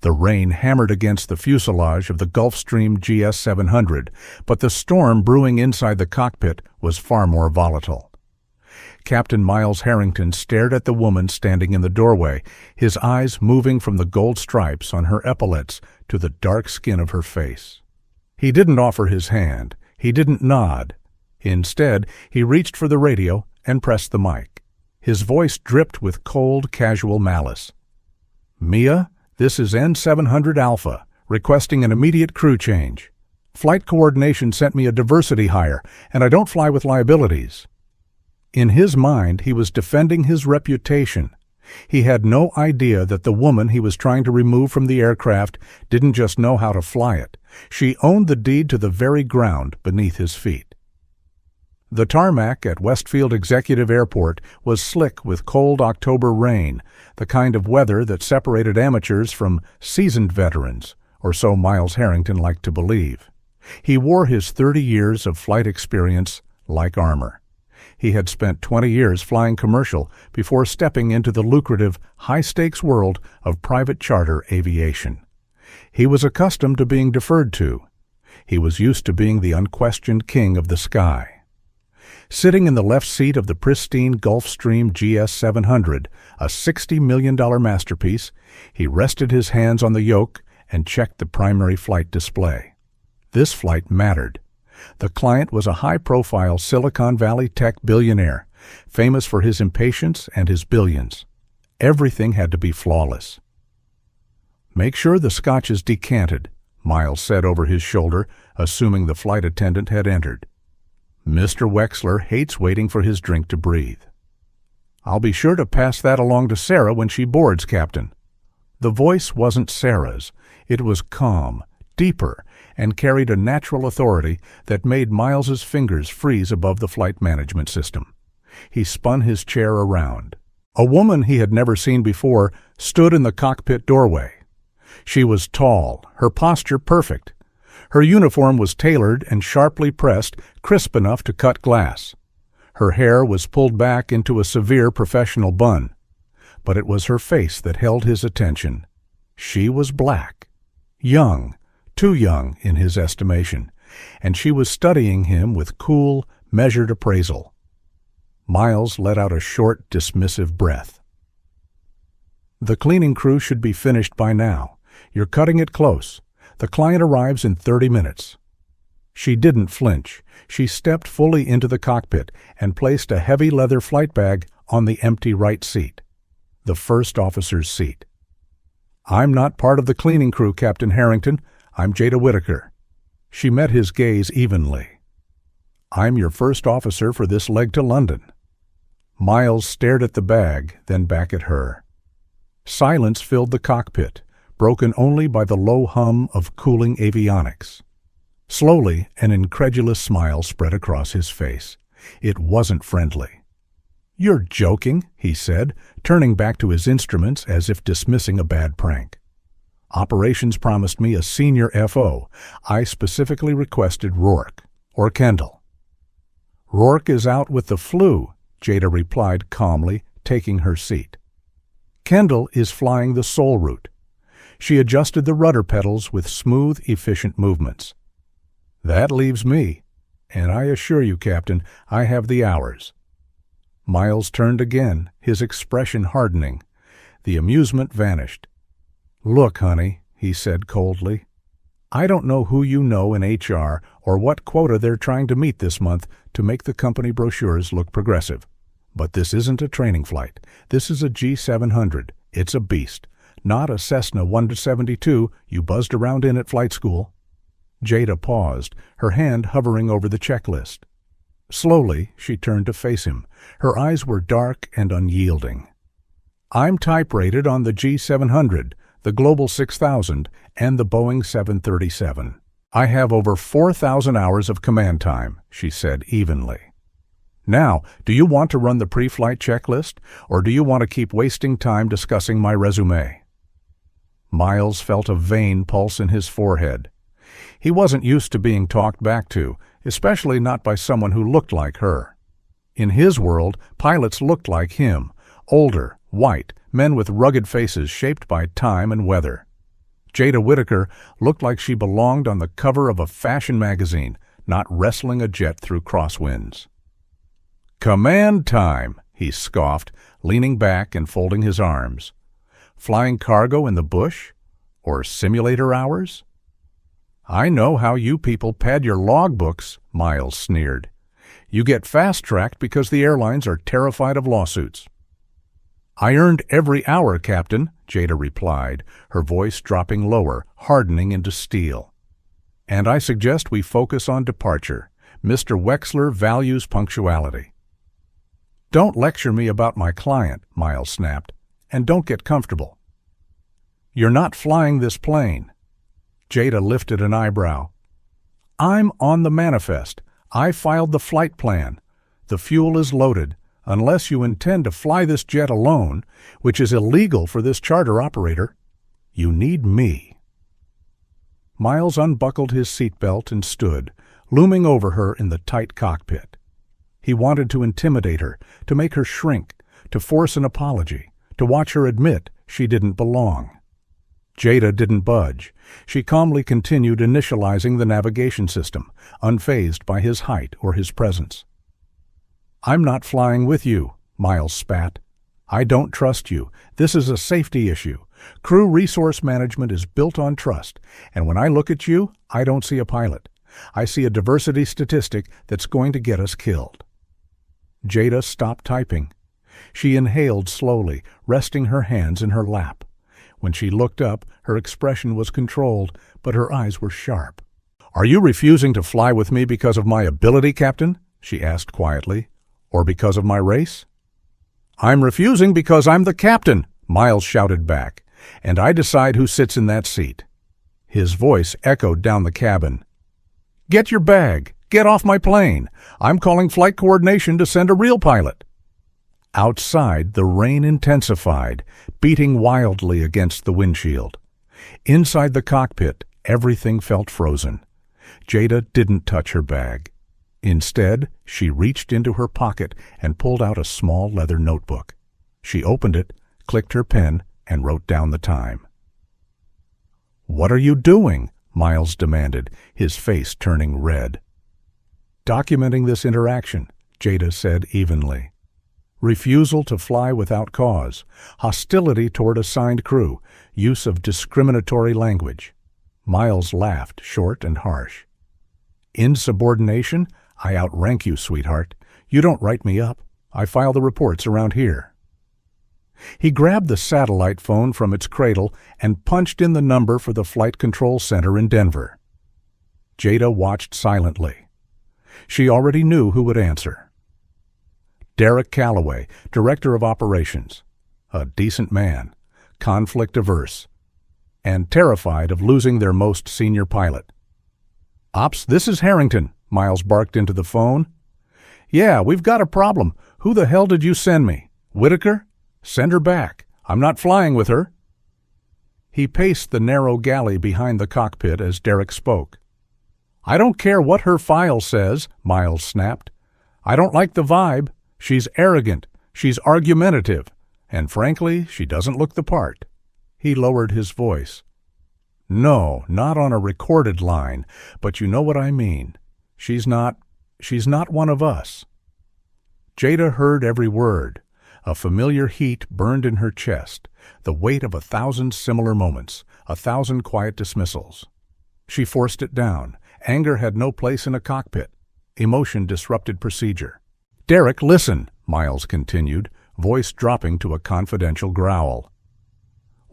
The rain hammered against the fuselage of the Gulfstream G700, but the storm brewing inside the cockpit was far more volatile. Captain Miles Harrington stared at the woman standing in the doorway, his eyes moving from the gold stripes on her epaulets to the dark skin of her face. He didn't offer his hand. He didn't nod. Instead, he reached for the radio and pressed the mic. His voice dripped with cold, casual malice. "Mia, this is N700 Alpha, requesting an immediate crew change. Flight coordination sent me a diversity hire, and I don't fly with liabilities." In his mind, he was defending his reputation. He had no idea that the woman he was trying to remove from the aircraft didn't just know how to fly it. She owned the deed to the very ground beneath his feet. The tarmac at Westfield Executive Airport was slick with cold October rain, the kind of weather that separated amateurs from seasoned veterans, or so Miles Harrington liked to believe. He wore his 30 years of flight experience like armor. He had spent 20 years flying commercial before stepping into the lucrative, high-stakes world of private charter aviation. He was accustomed to being deferred to. He was used to being the unquestioned king of the sky. Sitting in the left seat of the pristine Gulfstream GS700, a $60 million masterpiece, he rested his hands on the yoke and checked the primary flight display. This flight mattered. The client was a high-profile Silicon Valley tech billionaire, famous for his impatience and his billions. Everything had to be flawless. "Make sure the scotch is decanted," Miles said over his shoulder, assuming the flight attendant had entered. "Mr. Wexler hates waiting for his drink to breathe." "I'll be sure to pass that along to Sarah when she boards, Captain." The voice wasn't Sarah's. It was calm, deeper, and carried a natural authority that made Miles's fingers freeze above the flight management system. He spun his chair around. A woman he had never seen before stood in the cockpit doorway. She was tall, her posture perfect. Her uniform was tailored and sharply pressed, crisp enough to cut glass. Her hair was pulled back into a severe professional bun. But it was her face that held his attention. She was black. Young, too young in his estimation, and she was studying him with cool, measured appraisal. Miles let out a short, dismissive breath. "The cleaning crew should be finished by now. You're cutting it close. The client arrives in 30 minutes. She didn't flinch. She stepped fully into the cockpit and placed a heavy leather flight bag on the empty right seat, the first officer's seat. "I'm not part of the cleaning crew, Captain Harrington. I'm Jada Whitaker." She met his gaze evenly. "I'm your first officer for this leg to London." Miles stared at the bag, then back at her. Silence filled the cockpit, broken only by the low hum of cooling avionics. Slowly, an incredulous smile spread across his face. It wasn't friendly. "You're joking," he said, turning back to his instruments as if dismissing a bad prank. "Operations promised me a senior FO. I specifically requested Rourke, or Kendall." "Rourke is out with the flu," Jada replied calmly, taking her seat. "Kendall is flying the Seoul route." She adjusted the rudder pedals with smooth, efficient movements. "That leaves me, and I assure you, Captain, I have the hours." Miles turned again, his expression hardening. The amusement vanished. "Look, honey," he said coldly, "I don't know who you know in HR or what quota they're trying to meet this month to make the company brochures look progressive. But this isn't a training flight. This is a G700. It's a beast. Not a Cessna 172 you buzzed around in at flight school." Jada paused, her hand hovering over the checklist. Slowly, she turned to face him. Her eyes were dark and unyielding. "I'm type-rated on the G700, the Global 6000, and the Boeing 737. I have over 4,000 hours of command time," she said evenly. "Now, do you want to run the pre-flight checklist, or do you want to keep wasting time discussing my resume?" Miles felt a vein pulse in his forehead. He wasn't used to being talked back to, especially not by someone who looked like her. In his world, pilots looked like him, older, white, men with rugged faces shaped by time and weather. Jada Whitaker looked like she belonged on the cover of a fashion magazine, not wrestling a jet through crosswinds. "Command time," he scoffed, leaning back and folding his arms. "Flying cargo in the bush? Or simulator hours?" "I know how you people pad your logbooks," Miles sneered. "You get fast-tracked because the airlines are terrified of lawsuits." "I earned every hour, Captain," Jada replied, her voice dropping lower, hardening into steel. "And I suggest we focus on departure. Mr. Wexler values punctuality." "Don't lecture me about my client," Miles snapped, "and don't get comfortable." "You're not flying this plane." Jada lifted an eyebrow. "I'm on the manifest. I filed the flight plan. The fuel is loaded. Unless you intend to fly this jet alone, which is illegal for this charter operator, you need me." Miles unbuckled his seatbelt and stood, looming over her in the tight cockpit. He wanted to intimidate her, to make her shrink, to force an apology, to watch her admit she didn't belong. Jada didn't budge. She calmly continued initializing the navigation system, unfazed by his height or his presence. "I'm not flying with you," Miles spat. "I don't trust you. This is a safety issue. Crew resource management is built on trust, and when I look at you, I don't see a pilot. I see a diversity statistic that's going to get us killed." Jada stopped typing. She inhaled slowly, resting her hands in her lap. When she looked up, her expression was controlled, but her eyes were sharp. "Are you refusing to fly with me because of my ability, Captain?" she asked quietly. "Or because of my race?" "I'm refusing because I'm the captain," Miles shouted back, "and I decide who sits in that seat." His voice echoed down the cabin. "Get your bag! Get off my plane! I'm calling flight coordination to send a real pilot." Outside, the rain intensified, beating wildly against the windshield. Inside the cockpit, everything felt frozen. Jada didn't touch her bag. Instead, she reached into her pocket and pulled out a small leather notebook. She opened it, clicked her pen, and wrote down the time. "What are you doing?" Miles demanded, his face turning red. "Documenting this interaction," Jada said evenly. "Refusal to fly without cause, hostility toward assigned crew, use of discriminatory language." Miles laughed, short and harsh. "Insubordination? I outrank you, sweetheart. You don't write me up. I file the reports around here." He grabbed the satellite phone from its cradle and punched in the number for the Flight Control Center in Denver. Jada watched silently. She already knew who would answer. Derek Calloway, Director of Operations. A decent man, conflict-averse, and terrified of losing their most senior pilot. "Ops, this is Harrington," Miles barked into the phone. "Yeah, we've got a problem. Who the hell did you send me? Whitaker? Send her back. I'm not flying with her." He paced the narrow galley behind the cockpit as Derek spoke. "I don't care what her file says," Miles snapped. "I don't like the vibe. She's arrogant. She's argumentative. And frankly, she doesn't look the part." He lowered his voice. "No, not on a recorded line, but you know what I mean. She's not one of us." Jada heard every word. A familiar heat burned in her chest, the weight of 1,000 similar moments, 1,000 quiet dismissals. She forced it down. Anger had no place in a cockpit. Emotion disrupted procedure. "Derek, listen," Miles continued, voice dropping to a confidential growl.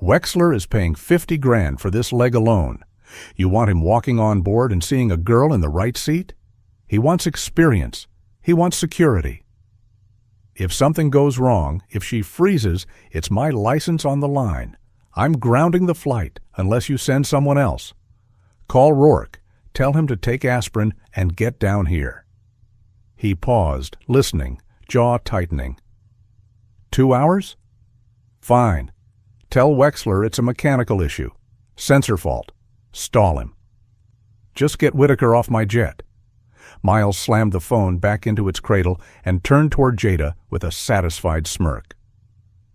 "Wexler is paying $50,000 for this leg alone. You want him walking on board and seeing a girl in the right seat? He wants experience. He wants security. If something goes wrong, if she freezes, it's my license on the line. I'm grounding the flight unless you send someone else. Call Rourke. Tell him to take aspirin and get down here." He paused, listening, jaw tightening. 2 hours? Fine. Tell Wexler it's a mechanical issue. Sensor fault. Stall him. Just get Whitaker off my jet. Miles slammed the phone back into its cradle and turned toward Jada with a satisfied smirk.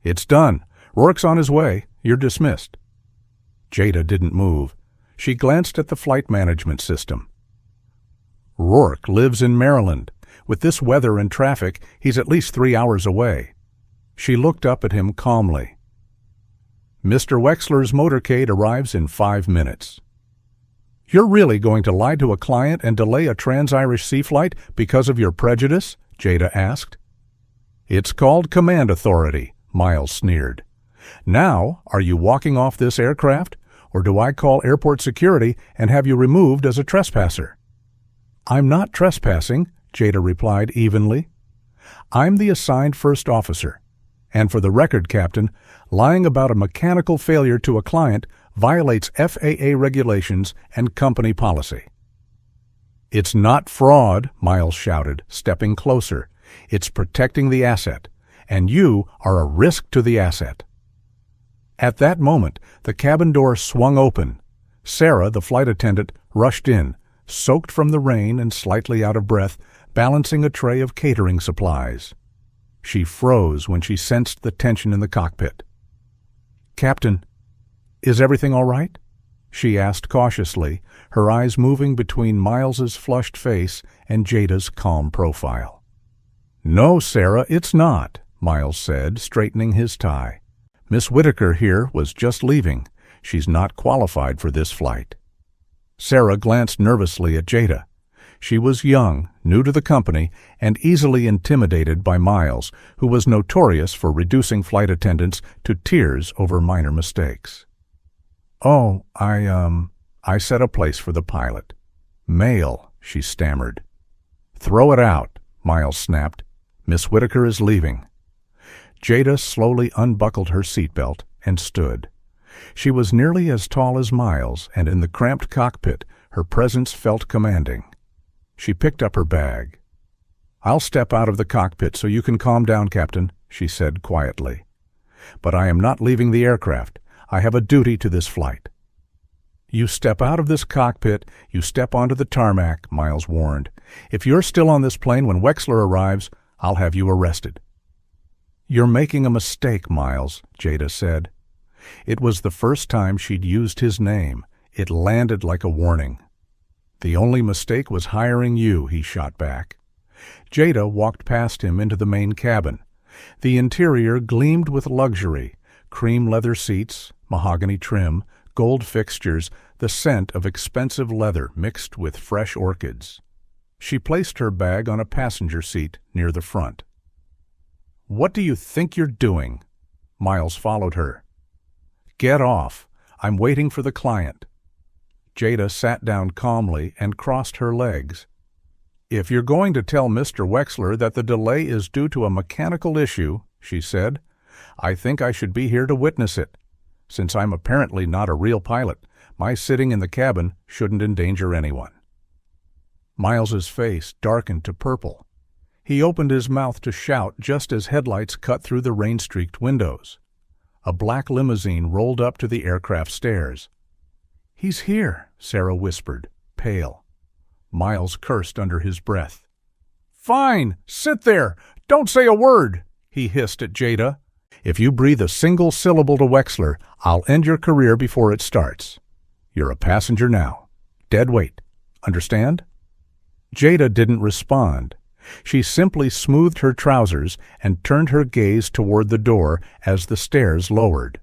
"It's done. Rourke's on his way. You're dismissed." Jada didn't move. She glanced at the flight management system. Rourke lives in Maryland. With this weather and traffic, he's at least 3 hours away. She looked up at him calmly. Mr. Wexler's motorcade arrives in 5 minutes. You're really going to lie to a client and delay a Trans-Irish Sea flight because of your prejudice? Jada asked. It's called command authority, Miles sneered. Now, are you walking off this aircraft, or do I call airport security and have you removed as a trespasser? I'm not trespassing, Jada replied evenly. I'm the assigned first officer. And for the record, Captain, lying about a mechanical failure to a client violates FAA regulations and company policy. It's not fraud, Miles shouted, stepping closer. It's protecting the asset, and you are a risk to the asset. At that moment, the cabin door swung open. Sarah, the flight attendant, rushed in, soaked from the rain and slightly out of breath, balancing a tray of catering supplies. She froze when she sensed the tension in the cockpit. Captain, is everything all right? She asked cautiously, her eyes moving between Miles's flushed face and Jada's calm profile. No, Sarah, it's not, Miles said, straightening his tie. Miss Whitaker here was just leaving. She's not qualified for this flight. Sarah glanced nervously at Jada. She was young, new to the company, and easily intimidated by Miles, who was notorious for reducing flight attendants to tears over minor mistakes. Oh, I set a place for the pilot. Mail, she stammered. Throw it out, Miles snapped. Miss Whitaker is leaving. Jada slowly unbuckled her seatbelt and stood. She was nearly as tall as Miles, and in the cramped cockpit, her presence felt commanding. She picked up her bag. I'll step out of the cockpit so you can calm down, Captain, she said quietly. But I am not leaving the aircraft. I have a duty to this flight. You step out of this cockpit, you step onto the tarmac, Miles warned. If you're still on this plane when Wexler arrives, I'll have you arrested. You're making a mistake, Miles, Jada said. It was the first time she'd used his name. It landed like a warning. The only mistake was hiring you, he shot back. Jada walked past him into the main cabin. The interior gleamed with luxury, cream leather seats, mahogany trim, gold fixtures, the scent of expensive leather mixed with fresh orchids. She placed her bag on a passenger seat near the front. What do you think you're doing? Miles followed her. Get off. I'm waiting for the client. Jada sat down calmly and crossed her legs. If you're going to tell Mr. Wexler that the delay is due to a mechanical issue, she said, I think I should be here to witness it. Since I'm apparently not a real pilot, my sitting in the cabin shouldn't endanger anyone. Miles's face darkened to purple. He opened his mouth to shout just as headlights cut through the rain-streaked windows. A black limousine rolled up to the aircraft stairs. He's here, Sarah whispered, pale. Miles cursed under his breath. Fine, sit there. Don't say a word, he hissed at Jada. If you breathe a single syllable to Wexler, I'll end your career before it starts. You're a passenger now. Dead weight. Understand? Jada didn't respond. She simply smoothed her trousers and turned her gaze toward the door as the stairs lowered.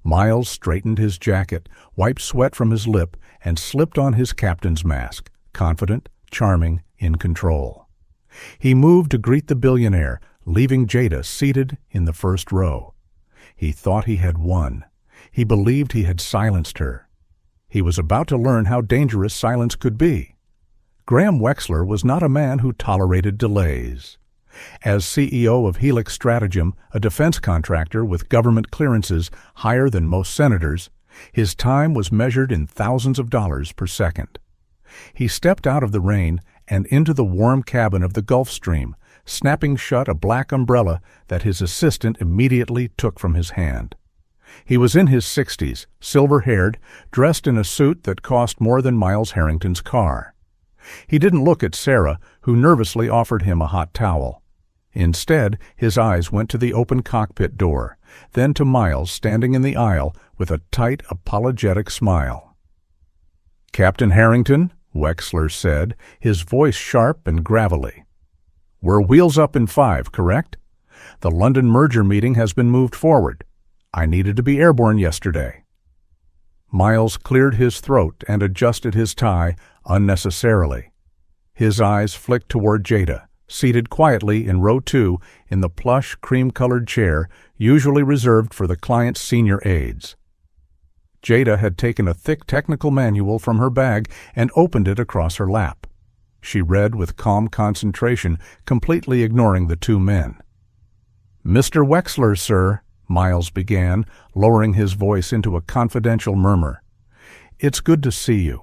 Miles straightened his jacket, wiped sweat from his lip, and slipped on his captain's mask, confident, charming, in control. He moved to greet the billionaire, leaving Jada seated in the first row. He thought he had won. He believed he had silenced her. He was about to learn how dangerous silence could be. Graham Wexler was not a man who tolerated delays. As CEO of Helix Stratagem, a defense contractor with government clearances higher than most senators, his time was measured in thousands of dollars per second. He stepped out of the rain and into the warm cabin of the Gulfstream, snapping shut a black umbrella that his assistant immediately took from his hand. He was in his 60s, silver-haired, dressed in a suit that cost more than Miles Harrington's car. He didn't look at Sarah, who nervously offered him a hot towel. Instead, his eyes went to the open cockpit door, then to Miles standing in the aisle with a tight, apologetic smile. "Captain Harrington," Wexler said, his voice sharp and gravelly. "We're wheels up in 5, correct? The London merger meeting has been moved forward. I needed to be airborne yesterday." Miles cleared his throat and adjusted his tie unnecessarily. His eyes flicked toward Jada, seated quietly in row 2 in the plush cream-colored chair usually reserved for the client's senior aides. Jada had taken a thick technical manual from her bag and opened it across her lap. She read with calm concentration, completely ignoring the two men. "Mr. Wexler, sir," Miles began, lowering his voice into a confidential murmur. "It's good to see you.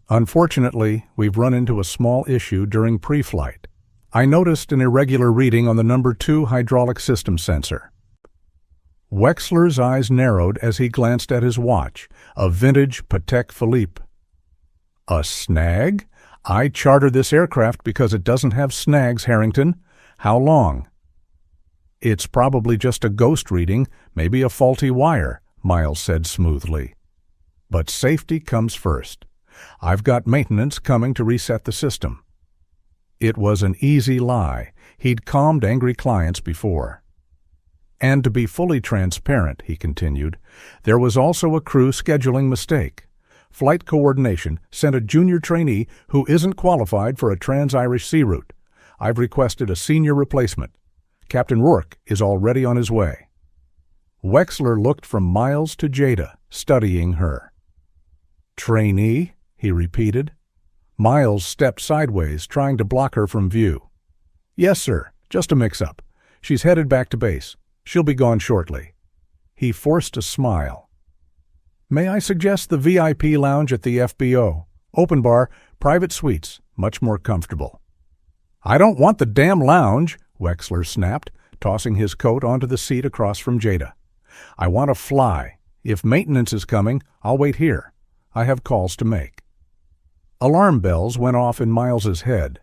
Unfortunately, we've run into a small issue during pre-flight. I noticed an irregular reading on the number 2 hydraulic system sensor." Wexler's eyes narrowed as he glanced at his watch, a vintage Patek Philippe. "A snag? I chartered this aircraft because it doesn't have snags, Harrington. How long?" "It's probably just a ghost reading, maybe a faulty wire," Miles said smoothly. "But safety comes first. I've got maintenance coming to reset the system." It was an easy lie. He'd calmed angry clients before. "And to be fully transparent," he continued, "there was also a crew scheduling mistake. Flight coordination sent a junior trainee who isn't qualified for a trans-Irish sea route. I've requested a senior replacement. Captain Rourke is already on his way." Wexler looked from Miles to Jada, studying her. "Trainee?" he repeated. Miles stepped sideways, trying to block her from view. "Yes, sir. Just a mix-up. She's headed back to base. She'll be gone shortly." He forced a smile. "May I suggest the VIP lounge at the FBO? Open bar, private suites, much more comfortable." "I don't want the damn lounge," Wexler snapped, tossing his coat onto the seat across from Jada. "I want to fly. If maintenance is coming, I'll wait here. I have calls to make." Alarm bells went off in Miles's head.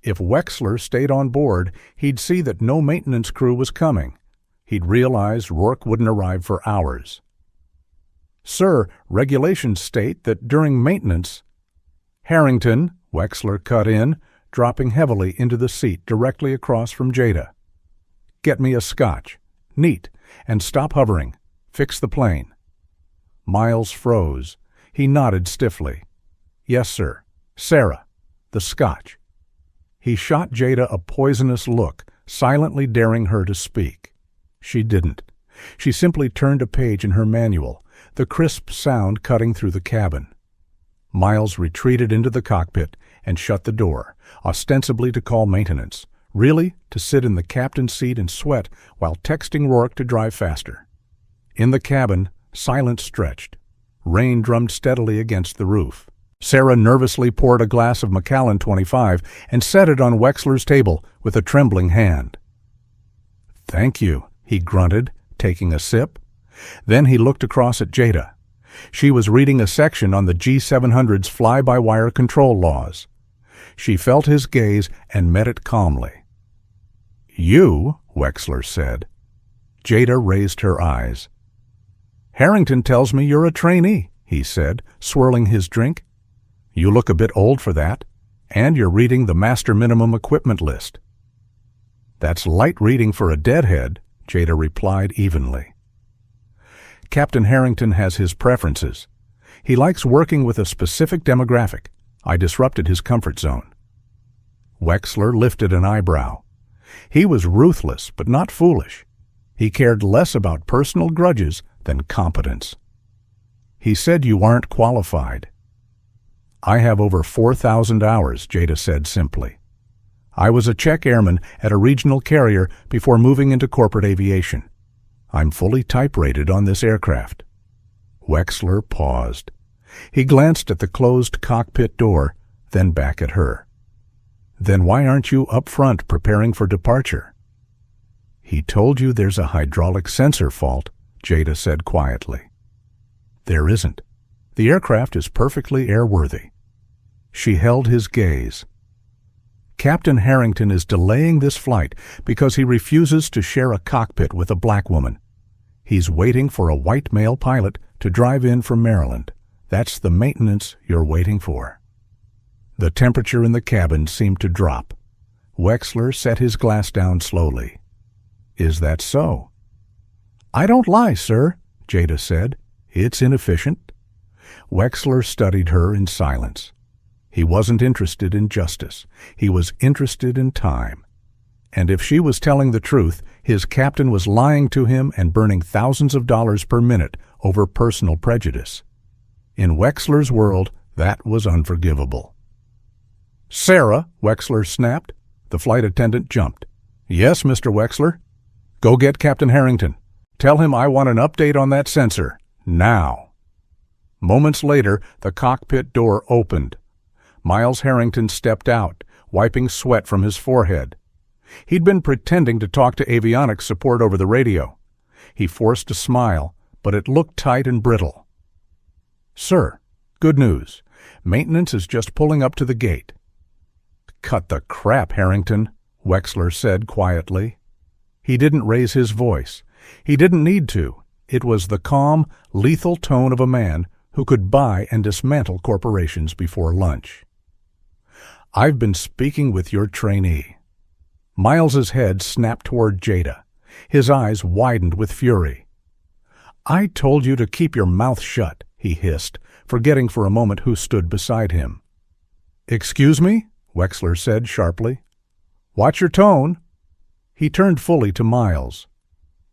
If Wexler stayed on board, he'd see that no maintenance crew was coming. He'd realize Rourke wouldn't arrive for hours. "Sir, regulations state that during maintenance—" "Harrington," Wexler cut in, dropping heavily into the seat directly across from Jada. "Get me a scotch. Neat. And stop hovering. Fix the plane." Miles froze. He nodded stiffly. "Yes, sir. Sarah, the scotch." He shot Jada a poisonous look, silently daring her to speak. She didn't. She simply turned a page in her manual, the crisp sound cutting through the cabin. Miles retreated into the cockpit and shut the door, ostensibly to call maintenance, really to sit in the captain's seat and sweat while texting Rourke to drive faster. In the cabin, silence stretched. Rain drummed steadily against the roof. Sarah nervously poured a glass of Macallan 25 and set it on Wexler's table with a trembling hand. "Thank you," he grunted, taking a sip. Then he looked across at Jada. She was reading a section on the G700's fly-by-wire control laws. She felt his gaze and met it calmly. "You?" Wexler said. Jada raised her eyes. "Harrington tells me you're a trainee," he said, swirling his drink. "You look a bit old for that, and you're reading the master minimum equipment list." "That's light reading for a deadhead," Jada replied evenly. "Captain Harrington has his preferences. He likes working with a specific demographic. I disrupted his comfort zone." Wexler lifted an eyebrow. He was ruthless, but not foolish. He cared less about personal grudges than competence. "He said you aren't qualified." "I have over 4,000 hours," Jada said simply. "I was a check airman at a regional carrier before moving into corporate aviation. I'm fully type-rated on this aircraft." Wexler paused. He glanced at the closed cockpit door, then back at her. "Then why aren't you up front preparing for departure?" "He told you there's a hydraulic sensor fault," Jada said quietly. "There isn't. The aircraft is perfectly airworthy." She held his gaze. "Captain Harrington is delaying this flight because he refuses to share a cockpit with a black woman. He's waiting for a white male pilot to drive in from Maryland. That's the maintenance you're waiting for." The temperature in the cabin seemed to drop. Wexler set his glass down slowly. "Is that so?" "I don't lie, sir," Jada said. "It's inefficient." Wexler studied her in silence. He wasn't interested in justice. He was interested in time. And if she was telling the truth, his captain was lying to him and burning thousands of dollars per minute over personal prejudice. In Wexler's world, that was unforgivable. "Sarah," Wexler snapped. The flight attendant jumped. "Yes, Mr. Wexler." "Go get Captain Harrington. Tell him I want an update on that sensor. Now." Moments later, the cockpit door opened. Miles Harrington stepped out, wiping sweat from his forehead. He'd been pretending to talk to avionics support over the radio. He forced a smile, but it looked tight and brittle. "Sir, good news. Maintenance is just pulling up to the gate." "Cut the crap, Harrington," Wexler said quietly. He didn't raise his voice. He didn't need to. It was the calm, lethal tone of a man who could buy and dismantle corporations before lunch. "I've been speaking with your trainee." Miles's head snapped toward Jada. His eyes widened with fury. "I told you to keep your mouth shut," he hissed, forgetting for a moment who stood beside him. "Excuse me?" Wexler said sharply. "Watch your tone." He turned fully to Miles.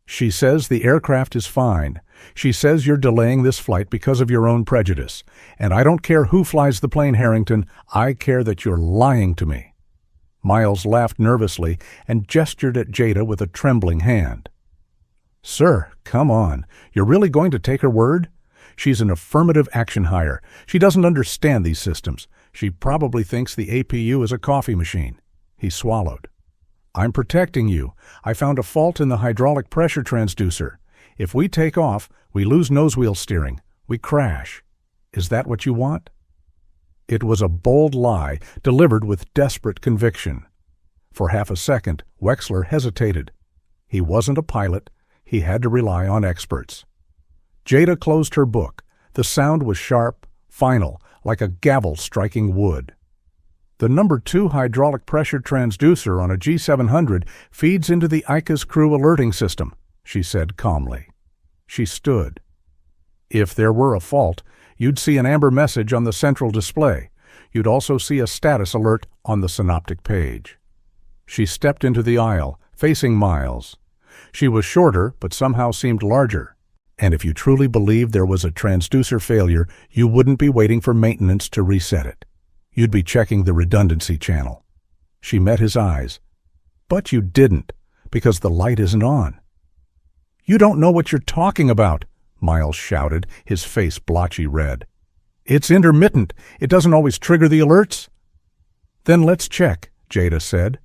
"She says the aircraft is fine. She says you're delaying this flight because of your own prejudice. And I don't care who flies the plane, Harrington. I care that you're lying to me." Miles laughed nervously and gestured at Jada with a trembling hand. "Sir, come on. You're really going to take her word? She's an affirmative action hire. She doesn't understand these systems. She probably thinks the APU is a coffee machine." He swallowed. "I'm protecting you. I found a fault in the hydraulic pressure transducer. If we take off, we lose nose-wheel steering. We crash. Is that what you want?" It was a bold lie, delivered with desperate conviction. For half a second, Wexler hesitated. He wasn't a pilot. He had to rely on experts. Jada closed her book. The sound was sharp, final, like a gavel striking wood. "The number 2 hydraulic pressure transducer on a G700 feeds into the ICA's crew alerting system," she said calmly. She stood. "If there were a fault, you'd see an amber message on the central display. You'd also see a status alert on the synoptic page." She stepped into the aisle, facing Miles. She was shorter, but somehow seemed larger. And if you truly believed there was a transducer failure, you wouldn't be waiting for maintenance to reset it. You'd be checking the redundancy channel. She met his eyes. "But you didn't, because the light isn't on." "You don't know what you're talking about," Miles shouted, his face blotchy red. "It's intermittent. It doesn't always trigger the alerts." "Then let's check," Jada said.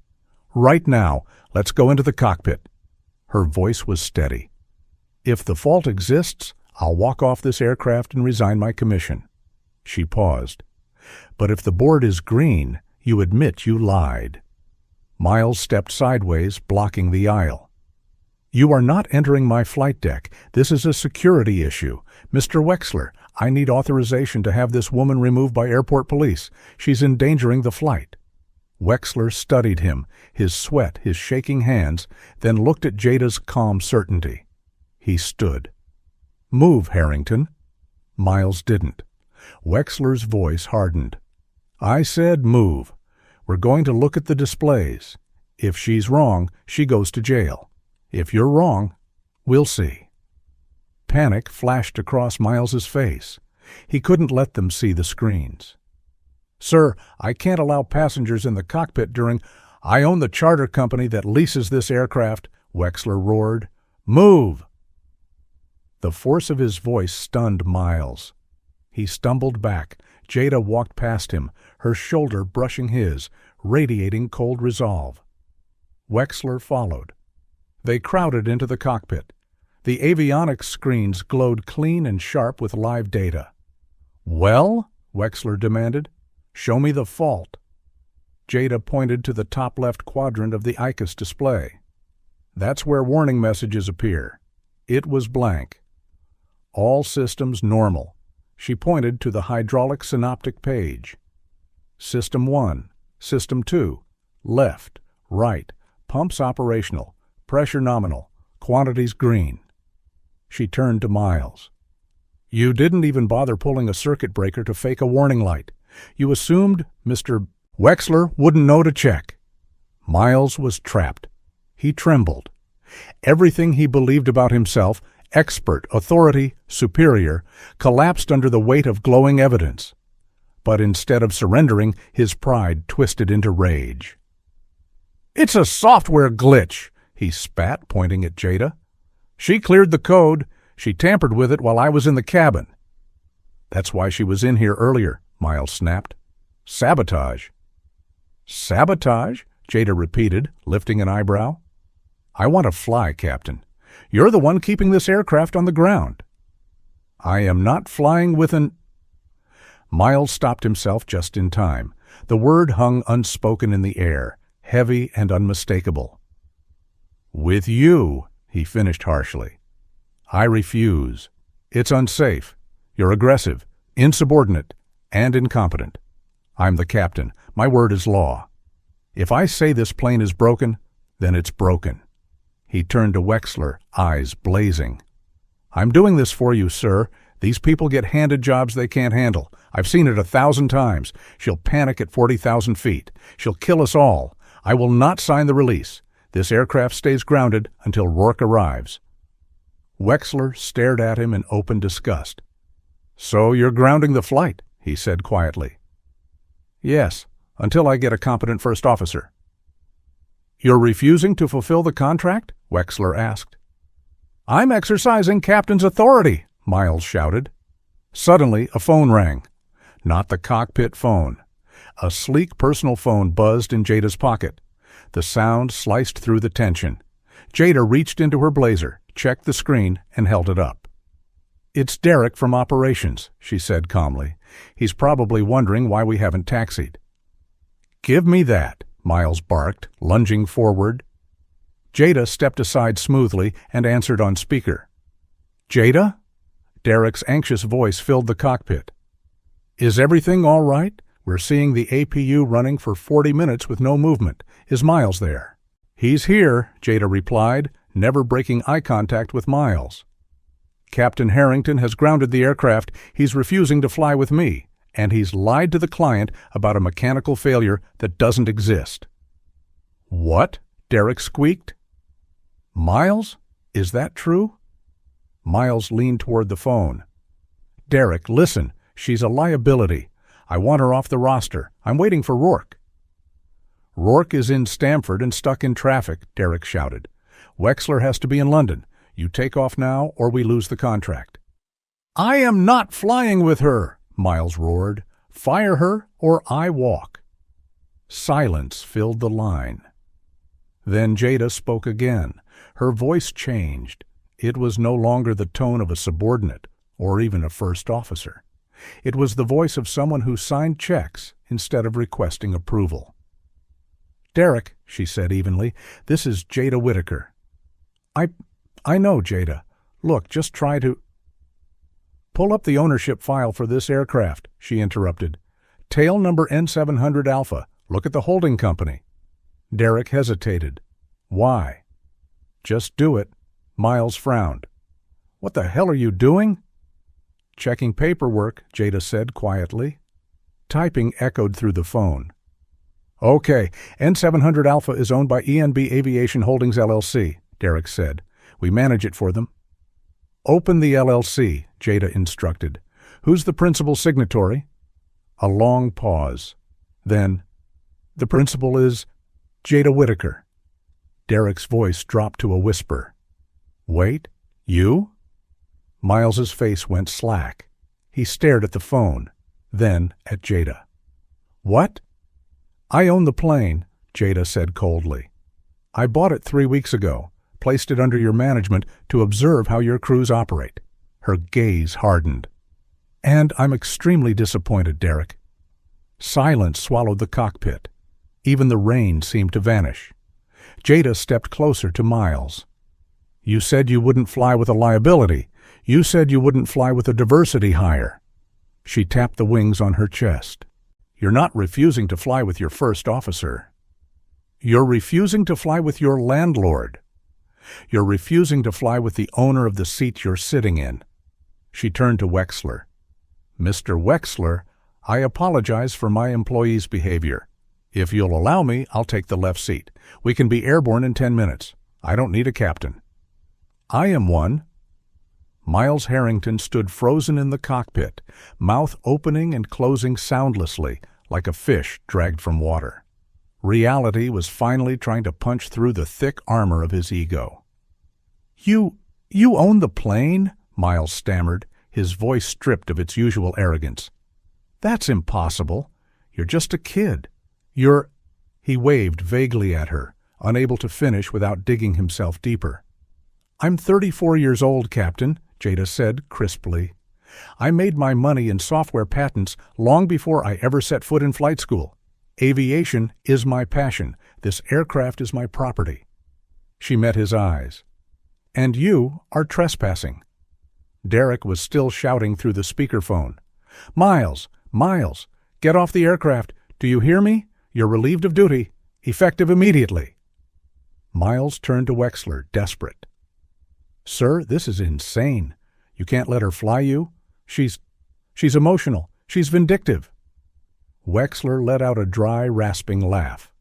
"Right now, let's go into the cockpit." Her voice was steady. "If the fault exists, I'll walk off this aircraft and resign my commission." She paused. "But if the board is green, you admit you lied." Miles stepped sideways, blocking the aisle. "You are not entering my flight deck. This is a security issue. Mr. Wexler, I need authorization to have this woman removed by airport police. She's endangering the flight." Wexler studied him, his sweat, his shaking hands, then looked at Jada's calm certainty. He stood. "Move, Harrington." Miles didn't. Wexler's voice hardened. "I said move. We're going to look at the displays. If she's wrong, she goes to jail. If you're wrong, we'll see." Panic flashed across Miles's face. He couldn't let them see the screens. "Sir, I can't allow passengers in the cockpit during— I own the charter company that leases this aircraft," Wexler roared. "Move!" The force of his voice stunned Miles. He stumbled back. Jada walked past him, her shoulder brushing his, radiating cold resolve. Wexler followed. They crowded into the cockpit. The avionics screens glowed clean and sharp with live data. "Well?" Wexler demanded. "Show me the fault." Jada pointed to the top left quadrant of the ICAS display. "That's where warning messages appear. It was blank. All systems normal. She pointed to the hydraulic synoptic page. System 1, System 2, left, right, pumps operational, pressure nominal, quantities green. She turned to Miles. You didn't even bother pulling a circuit breaker to fake a warning light. You assumed Mr. Wexler wouldn't know to check. Miles was trapped. He trembled. Everything he believed about himself, expert, authority, superior, collapsed under the weight of glowing evidence. But instead of surrendering, his pride twisted into rage. "It's a software glitch," he spat, pointing at Jada. "She cleared the code. She tampered with it while I was in the cabin." "That's why she was in here earlier," Miles snapped. "Sabotage." "Sabotage?" Jada repeated, lifting an eyebrow. "I want to fly, Captain. You're the one keeping this aircraft on the ground." "I am not flying with an—" Miles stopped himself just in time. The word hung unspoken in the air, heavy and unmistakable. "With you," he finished harshly. "I refuse. It's unsafe. You're aggressive, insubordinate, and incompetent. I'm the captain. My word is law. If I say this plane is broken, then it's broken." He turned to Wexler, eyes blazing. "I'm doing this for you, sir. These people get handed jobs they can't handle. I've seen it 1,000 times. She'll panic at 40,000 feet. She'll kill us all. I will not sign the release. This aircraft stays grounded until Rourke arrives." Wexler stared at him in open disgust. "So you're grounding the flight," he said quietly. "Yes, until I get a competent first officer." "You're refusing to fulfill the contract?" Wexler asked. "I'm exercising captain's authority," Miles shouted. Suddenly, a phone rang. Not the cockpit phone. A sleek personal phone buzzed in Jada's pocket. The sound sliced through the tension. Jada reached into her blazer, checked the screen, and held it up. "It's Derek from operations," she said calmly. "He's probably wondering why we haven't taxied." "Give me that," Miles barked, lunging forward. Jada stepped aside smoothly and answered on speaker. "Jada?" Derek's anxious voice filled the cockpit. "Is everything all right? We're seeing the APU running for 40 minutes with no movement. Is Miles there?" "He's here," Jada replied, never breaking eye contact with Miles. "Captain Harrington has grounded the aircraft. He's refusing to fly with me, and he's lied to the client about a mechanical failure that doesn't exist." "What?" Derek squeaked. "Miles? Is that true?" Miles leaned toward the phone. "Derek, listen. She's a liability. I want her off the roster. I'm waiting for Rourke." "Rourke is in Stamford and stuck in traffic," Derek shouted. "Wexler has to be in London. You take off now or we lose the contract." "I am not flying with her," Miles roared. "Fire her or I walk." Silence filled the line. Then Jada spoke again. Her voice changed. It was no longer the tone of a subordinate or even a first officer. It was the voice of someone who signed checks instead of requesting approval. "Derek," she said evenly, "this is Jada Whitaker." I know, Jada. Look, just try to—" "Pull up the ownership file for this aircraft," she interrupted. "Tail number N700 Alpha. Look at the holding company." Derek hesitated. "Why?" "Just do it." Miles frowned. "What the hell are you doing?" "Checking paperwork," Jada said quietly. Typing echoed through the phone. "Okay, N700 Alpha is owned by ENB Aviation Holdings LLC," Derek said. "We manage it for them." "Open the LLC," Jada instructed. "Who's the principal signatory?" A long pause. Then, "The principal is Jada Whitaker." Derek's voice dropped to a whisper. "Wait, you?" Miles's face went slack. He stared at the phone, then at Jada. "What?" "I own the plane," Jada said coldly. "I bought it 3 weeks ago, placed it under your management to observe how your crews operate." Her gaze hardened. "And I'm extremely disappointed, Derek." Silence swallowed the cockpit. Even the rain seemed to vanish. Jada stepped closer to Miles. You said you wouldn't fly with a liability. You said you wouldn't fly with a diversity hire. She tapped the wings on her chest. You're not refusing to fly with your first officer. You're refusing to fly with your landlord. You're refusing to fly with the owner of the seat you're sitting in. She turned to Wexler. Mr. Wexler, I apologize for my employee's behavior. If you'll allow me, I'll take the left seat. We can be airborne in 10 minutes. I don't need a captain. I am one. Miles Harrington stood frozen in the cockpit, mouth opening and closing soundlessly, like a fish dragged from water. Reality was finally trying to punch through the thick armor of his ego. You own the plane?" Miles stammered, his voice stripped of its usual arrogance. "That's impossible. You're just a kid. He waved vaguely at her, unable to finish without digging himself deeper. "I'm 34 years old, Captain," Jada said crisply. "I made my money in software patents long before I ever set foot in flight school. Aviation is my passion. This aircraft is my property." She met his eyes. "And you are trespassing." Derek was still shouting through the speakerphone. Miles, get off the aircraft. Do you hear me? You're relieved of duty. Effective immediately." Miles turned to Wexler, desperate. "Sir, this is insane. You can't let her fly you. She's emotional. She's vindictive." Wexler let out a dry, rasping laugh.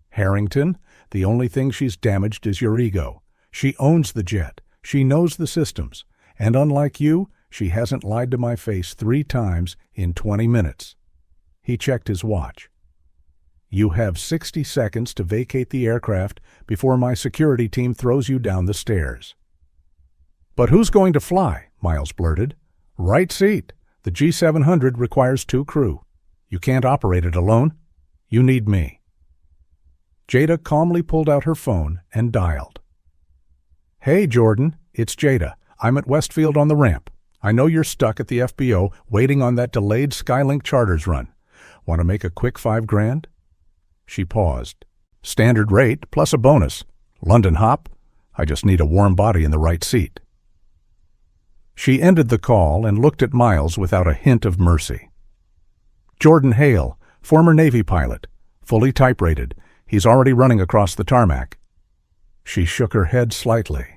"Harrington, the only thing she's damaged is your ego. She owns the jet. She knows the systems. And unlike you, she hasn't lied to my face 3 times in 20 minutes. He checked his watch. "You have 60 seconds to vacate the aircraft before my security team throws you down the stairs." "But who's going to fly?" Miles blurted. "Right seat. The G700 requires 2 crew. You can't operate it alone. You need me." Jada calmly pulled out her phone and dialed. "Hey, Jordan, it's Jada. I'm at Westfield on the ramp. I know you're stuck at the FBO waiting on that delayed Skylink charters run. Want to make a quick $5,000? She paused. "Standard rate plus a bonus. London hop? I just need a warm body in the right seat." She ended the call and looked at Miles without a hint of mercy. "Jordan Hale, former Navy pilot, fully type-rated. He's already running across the tarmac." She shook her head slightly.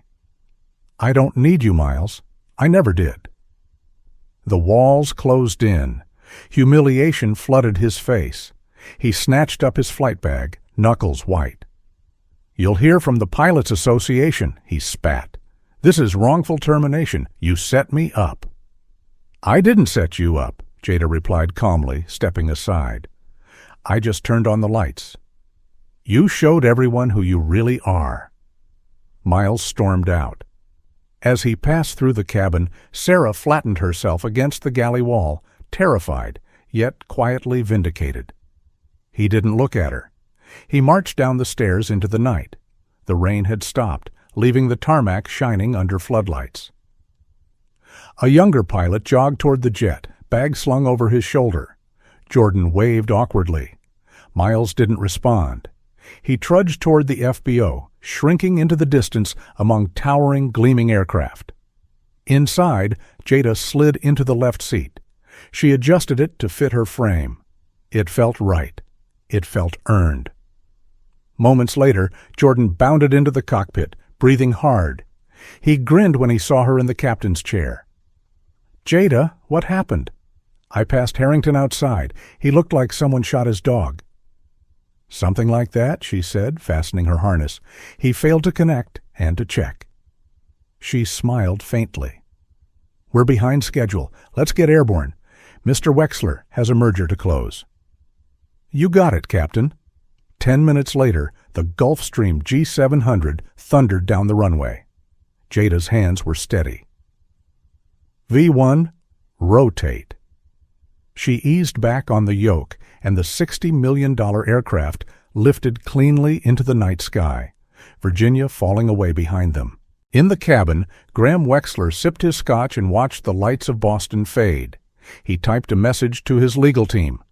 "I don't need you, Miles. I never did." The walls closed in. Humiliation flooded his face. He snatched up his flight bag, knuckles white. "You'll hear from the Pilots Association," he spat. "This is wrongful termination. You set me up." "I didn't set you up," Jada replied calmly, stepping aside. "I just turned on the lights. You showed everyone who you really are." Miles stormed out. As he passed through the cabin, Sarah flattened herself against the galley wall, terrified, yet quietly vindicated. He didn't look at her. He marched down the stairs into the night. The rain had stopped, leaving the tarmac shining under floodlights. A younger pilot jogged toward the jet, bag slung over his shoulder. Jordan waved awkwardly. Miles didn't respond. He trudged toward the FBO, shrinking into the distance among towering, gleaming aircraft. Inside, Jada slid into the left seat. She adjusted it to fit her frame. It felt right. It felt earned. Moments later, Jordan bounded into the cockpit, breathing hard. He grinned when he saw her in the captain's chair. "Jada, what happened?" "I passed Harrington outside. He looked like someone shot his dog." "Something like that," she said, fastening her harness. "He failed to connect and to check." She smiled faintly. "We're behind schedule. Let's get airborne. Mr. Wexler has a merger to close." "You got it, Captain." 10 minutes later, the Gulfstream G700 thundered down the runway. Jada's hands were steady. V1, rotate. She eased back on the yoke, and the $60 million aircraft lifted cleanly into the night sky, Virginia falling away behind them. In the cabin, Graham Wexler sipped his scotch and watched the lights of Boston fade. He typed a message to his legal team.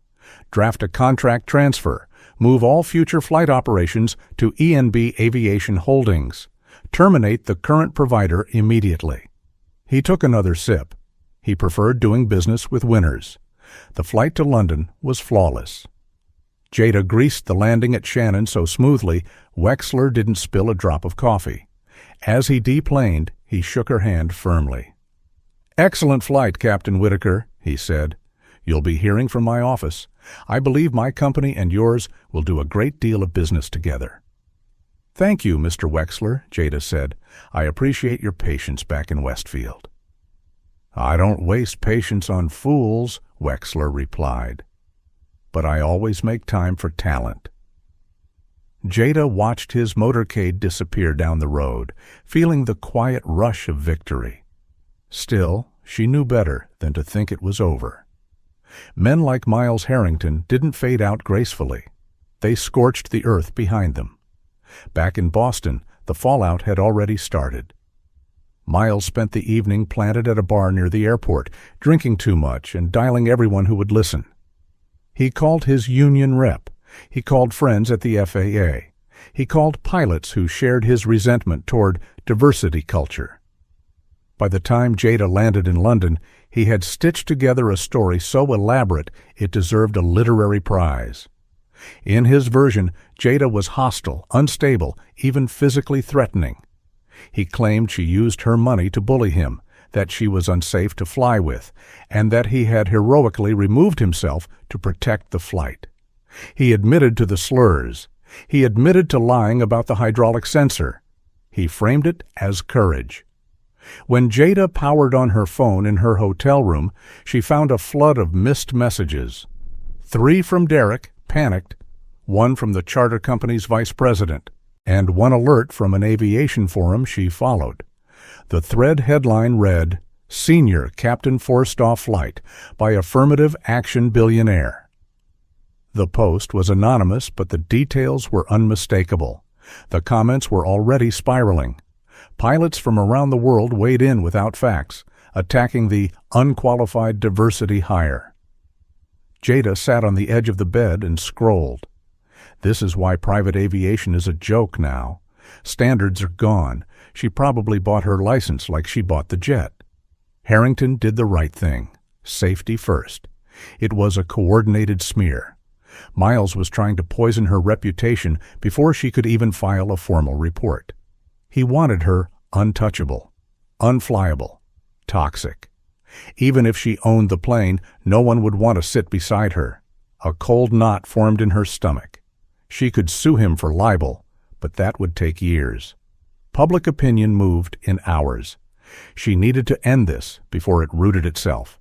Draft a contract transfer. Move all future flight operations to ENB Aviation Holdings. Terminate the current provider immediately. He took another sip. He preferred doing business with winners. The flight to London was flawless. Jada greased the landing at Shannon so smoothly, Wexler didn't spill a drop of coffee. As he deplaned, he shook her hand firmly. "Excellent flight, Captain Whitaker," he said. "You'll be hearing from my office. I believe my company and yours will do a great deal of business together." "Thank you, Mr. Wexler," Jada said. "I appreciate your patience back in Westfield." "I don't waste patience on fools," Wexler replied. "But I always make time for talent." Jada watched his motorcade disappear down the road, feeling the quiet rush of victory. Still, she knew better than to think it was over. Men like Miles Harrington didn't fade out gracefully. They scorched the earth behind them. Back in Boston, the fallout had already started. Miles spent the evening planted at a bar near the airport, drinking too much and dialing everyone who would listen. He called his union rep. He called friends at the FAA. He called pilots who shared his resentment toward diversity culture. By the time Jada landed in London, he had stitched together a story so elaborate it deserved a literary prize. In his version, Jada was hostile, unstable, even physically threatening. He claimed she used her money to bully him, that she was unsafe to fly with, and that he had heroically removed himself to protect the flight. He admitted to the slurs. He admitted to lying about the hydraulic sensor. He framed it as courage. When Jada powered on her phone in her hotel room, she found a flood of missed messages. 3 from Derek, panicked, 1 from the charter company's vice president, and 1 alert from an aviation forum she followed. The thread headline read, "Senior Captain Forced Off Flight by Affirmative Action Billionaire." The post was anonymous, but the details were unmistakable. The comments were already spiraling. Pilots from around the world weighed in without facts, attacking the unqualified diversity hire. Jada sat on the edge of the bed and scrolled. This is why private aviation is a joke now. Standards are gone. She probably bought her license like she bought the jet. Harrington did the right thing. Safety first. It was a coordinated smear. Miles was trying to poison her reputation before she could even file a formal report. He wanted her untouchable, unflyable, toxic. Even if she owned the plane, no one would want to sit beside her. A cold knot formed in her stomach. She could sue him for libel, but that would take years. Public opinion moved in hours. She needed to end this before it rooted itself.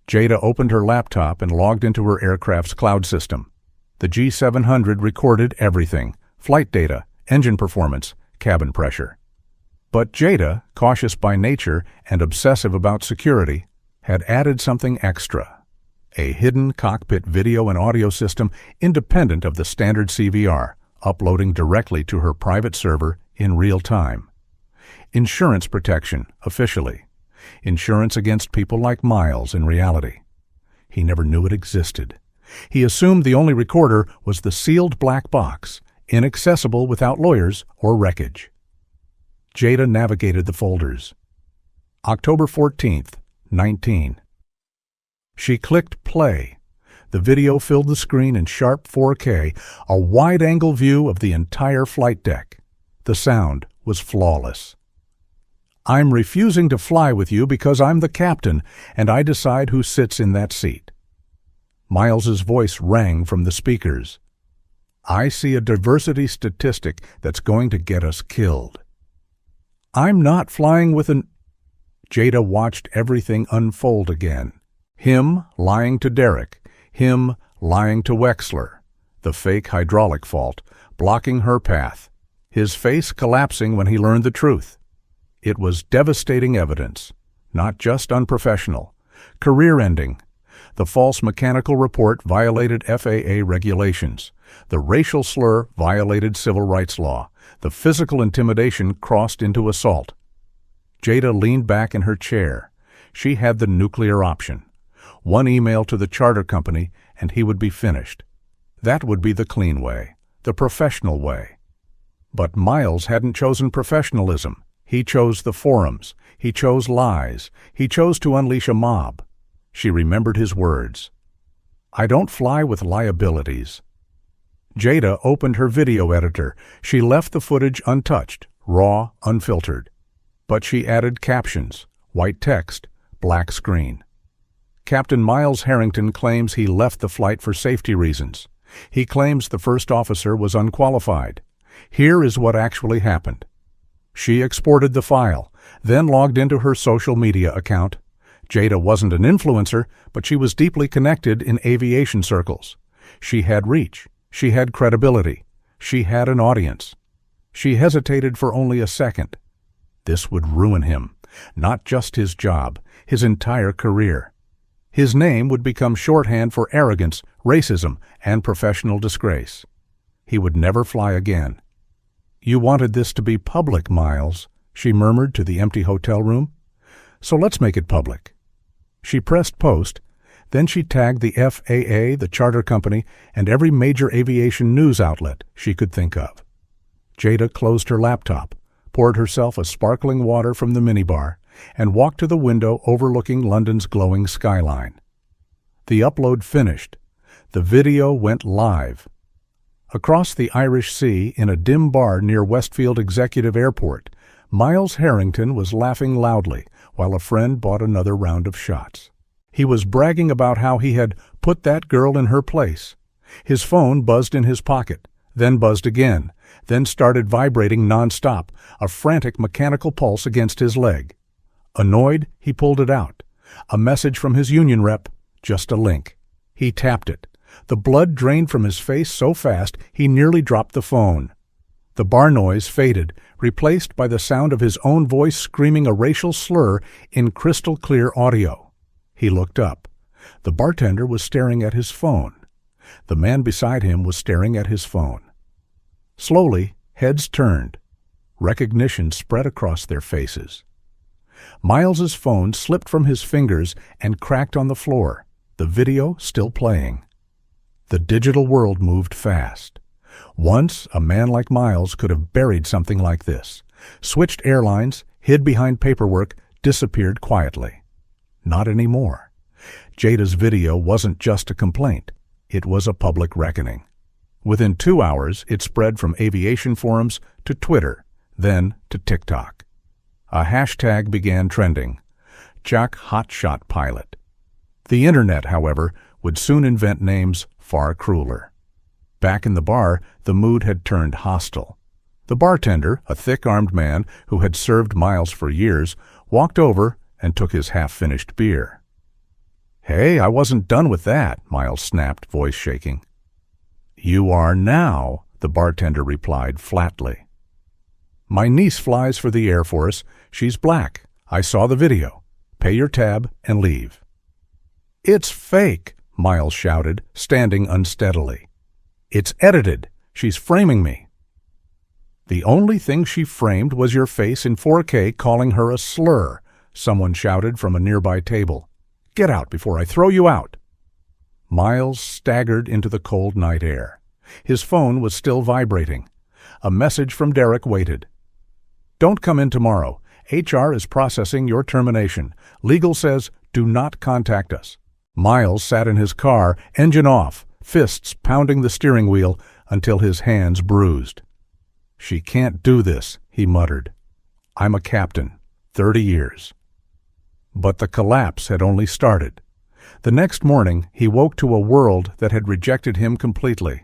Jada opened her laptop and logged into her aircraft's cloud system. The G700 recorded everything: flight data, engine performance, cabin pressure. But Jada, cautious by nature and obsessive about security, had added something extra: a hidden cockpit video and audio system independent of the standard CVR, uploading directly to her private server in real time. Insurance protection, officially. Insurance against people like Miles in reality. He never knew it existed. He assumed the only recorder was the sealed black box, inaccessible without lawyers or wreckage. Jada navigated the folders. October 14th, 19. She clicked play. The video filled the screen in sharp 4K, a wide-angle view of the entire flight deck. The sound was flawless. "I'm refusing to fly with you because I'm the captain, and I decide who sits in that seat." Miles's voice rang from the speakers. "I see a diversity statistic that's going to get us killed." "I'm not flying with an—" Jada watched everything unfold again. Him lying to Derek, him lying to Wexler, the fake hydraulic fault, blocking her path, his face collapsing when he learned the truth. It was devastating evidence, not just unprofessional, career-ending. The false mechanical report violated FAA regulations. The racial slur violated civil rights law. The physical intimidation crossed into assault. Jada leaned back in her chair. She had the nuclear option. 1 email to the charter company, and he would be finished. That would be the clean way, the professional way. But Miles hadn't chosen professionalism. He chose the forums. He chose lies. He chose to unleash a mob. She remembered his words. "I don't fly with liabilities." Jada opened her video editor. She left the footage untouched, raw, unfiltered. But she added captions, white text, black screen. Captain Miles Harrington claims he left the flight for safety reasons. He claims the first officer was unqualified. Here is what actually happened. She exported the file, then logged into her social media account. Jada wasn't an influencer, but she was deeply connected in aviation circles. She had reach. She had credibility. She had an audience. She hesitated for only a second. This would ruin him, not just his job, his entire career. His name would become shorthand for arrogance, racism, and professional disgrace. He would never fly again. "You wanted this to be public, Miles," she murmured to the empty hotel room. "So let's make it public." She pressed post. Then she tagged the FAA, the charter company, and every major aviation news outlet she could think of. Jada closed her laptop, poured herself a sparkling water from the minibar, and walked to the window overlooking London's glowing skyline. The upload finished. The video went live. Across the Irish Sea, in a dim bar near Westfield Executive Airport, Miles Harrington was laughing loudly while a friend bought another round of shots. He was bragging about how he had put that girl in her place. His phone buzzed in his pocket, then buzzed again, then started vibrating nonstop, a frantic mechanical pulse against his leg. Annoyed, he pulled it out. A message from his union rep, just a link. He tapped it. The blood drained from his face so fast he nearly dropped the phone. The bar noise faded, replaced by the sound of his own voice screaming a racial slur in crystal-clear audio. He looked up. The bartender was staring at his phone. The man beside him was staring at his phone. Slowly, heads turned. Recognition spread across their faces. Miles's phone slipped from his fingers and cracked on the floor, the video still playing. The digital world moved fast. Once, a man like Miles could have buried something like this, switched airlines, hid behind paperwork, disappeared quietly. Not anymore. Jada's video wasn't just a complaint. It was a public reckoning. Within 2 hours, it spread from aviation forums to Twitter, then to TikTok. A hashtag began trending, Jack Hotshot Pilot. The internet, however, would soon invent names far crueler. Back in the bar, the mood had turned hostile. The bartender, a thick-armed man who had served Miles for years, walked over and took his half-finished beer. "Hey, I wasn't done with that," Miles snapped, voice shaking. "You are now," the bartender replied flatly. "My niece flies for the Air Force. She's black. I saw the video. Pay your tab and leave." "It's fake," Miles shouted, standing unsteadily. "It's edited. She's framing me." "The only thing she framed was your face in 4K calling her a slur," someone shouted from a nearby table. "Get out before I throw you out." Miles staggered into the cold night air. His phone was still vibrating. A message from Derek waited. "Don't come in tomorrow. HR is processing your termination. Legal says do not contact us." Miles sat in his car, engine off, fists pounding the steering wheel until his hands bruised. "She can't do this," he muttered. "I'm a captain, 30 years. But the collapse had only started. The next morning, he woke to a world that had rejected him completely.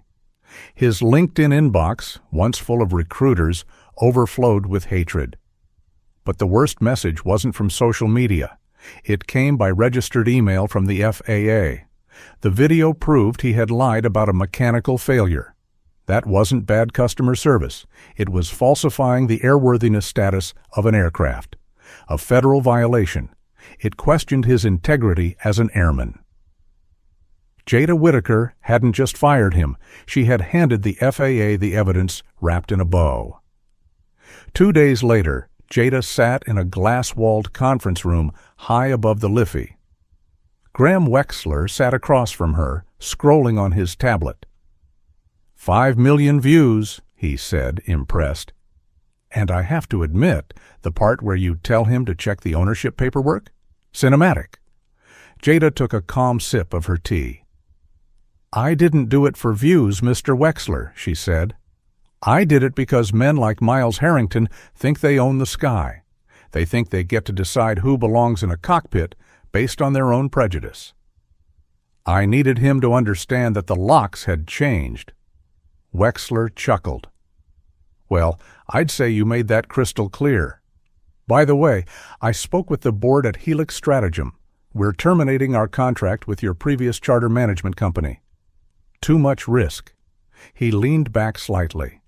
His LinkedIn inbox, once full of recruiters, overflowed with hatred. But the worst message wasn't from social media. It came by registered email from the FAA. The video proved he had lied about a mechanical failure. That wasn't bad customer service. It was falsifying the airworthiness status of an aircraft. A federal violation. It questioned his integrity as an airman. Jada Whitaker hadn't just fired him. She had handed the FAA the evidence wrapped in a bow. 2 days later, Jada sat in a glass-walled conference room high above the Liffey. Graham Wexler sat across from her, scrolling on his tablet. 5 million views, he said, impressed. "And I have to admit, the part where you tell him to check the ownership paperwork? Cinematic." Jada took a calm sip of her tea. "I didn't do it for views, Mr. Wexler," she said. "I did it because men like Miles Harrington think they own the sky. They think they get to decide who belongs in a cockpit based on their own prejudice." I needed him to understand that the locks had changed. Wexler chuckled. "Well, I'd say you made that crystal clear. By the way, I spoke with the board at Helix Stratagem. We're terminating our contract with your previous charter management company. Too much risk." He leaned back slightly.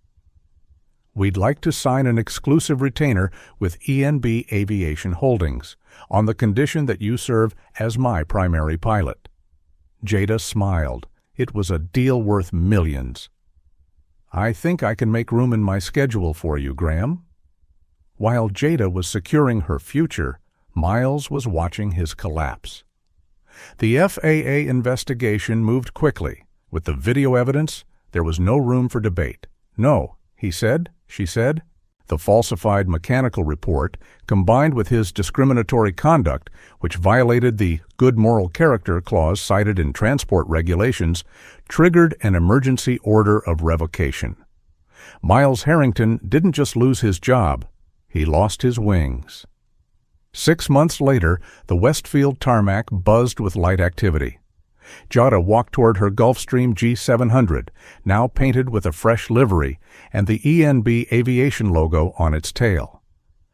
"We'd like to sign an exclusive retainer with ENB Aviation Holdings, on the condition that you serve as my primary pilot." Jada smiled. It was a deal worth millions. "I think I can make room in my schedule for you, Graham." While Jada was securing her future, Miles was watching his collapse. The FAA investigation moved quickly. With the video evidence, there was no room for debate. "No," he said, she said. The falsified mechanical report, combined with his discriminatory conduct, which violated the good moral character clause cited in transport regulations, triggered an emergency order of revocation. Miles Harrington didn't just lose his job, he lost his wings. 6 months later, the Westfield tarmac buzzed with light activity. Jada walked toward her Gulfstream G700, now painted with a fresh livery and the ENB aviation logo on its tail.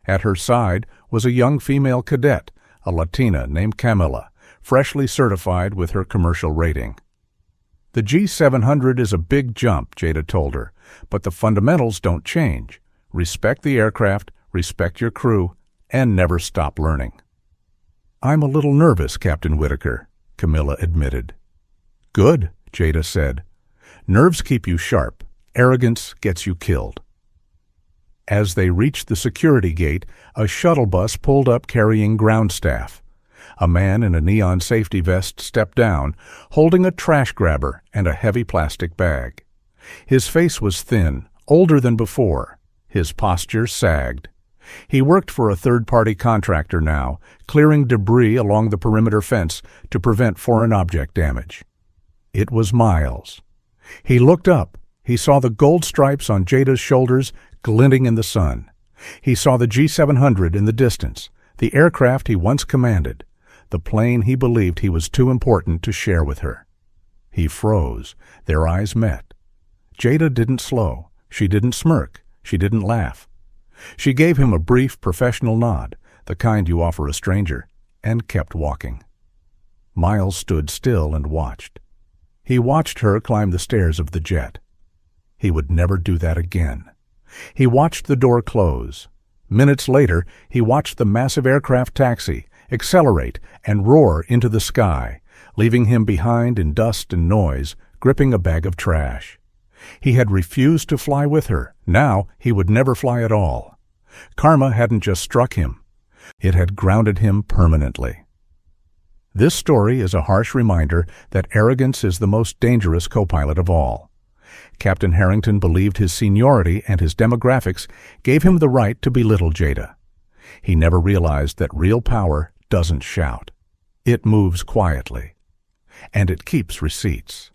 At her side was a young female cadet, a Latina named Camilla, freshly certified with her commercial rating. "The G700 is a big jump," Jada told her, "but the fundamentals don't change. Respect the aircraft, respect your crew, and never stop learning." "I'm a little nervous, Captain Whitaker," Camilla admitted. "Good," Jada said. "Nerves keep you sharp. Arrogance gets you killed." As they reached the security gate, a shuttle bus pulled up carrying ground staff. A man in a neon safety vest stepped down, holding a trash grabber and a heavy plastic bag. His face was thin, older than before. His posture sagged. He worked for a third-party contractor now, clearing debris along the perimeter fence to prevent foreign object damage. It was Miles. He looked up. He saw the gold stripes on Jada's shoulders glinting in the sun. He saw the G700 in the distance, the aircraft he once commanded, the plane he believed he was too important to share with her. He froze. Their eyes met. Jada didn't slow. She didn't smirk. She didn't laugh. She gave him a brief professional nod, the kind you offer a stranger, and kept walking. Miles stood still and watched. He watched her climb the stairs of the jet. He would never do that again. He watched the door close. Minutes later, he watched the massive aircraft taxi, accelerate, and roar into the sky, leaving him behind in dust and noise, gripping a bag of trash. He had refused to fly with her. Now he would never fly at all. Karma hadn't just struck him. It had grounded him permanently. This story is a harsh reminder that arrogance is the most dangerous co-pilot of all. Captain Harrington believed his seniority and his demographics gave him the right to belittle Jada. He never realized that real power doesn't shout. It moves quietly. And it keeps receipts.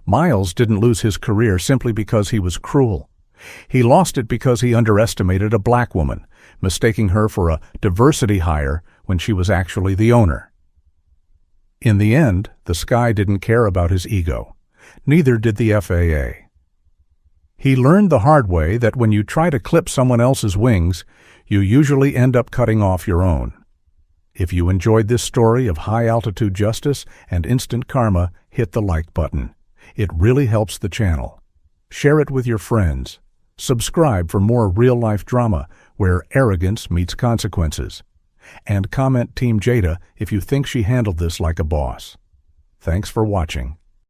Miles didn't lose his career simply because he was cruel. He lost it because he underestimated a black woman, mistaking her for a diversity hire when she was actually the owner. In the end, the sky didn't care about his ego. Neither did the FAA. He learned the hard way that when you try to clip someone else's wings, you usually end up cutting off your own. If you enjoyed this story of high-altitude justice and instant karma, hit the like button. It really helps the channel. Share it with your friends. Subscribe for more real-life drama where arrogance meets consequences. And comment Team Jada if you think she handled this like a boss. Thanks for watching.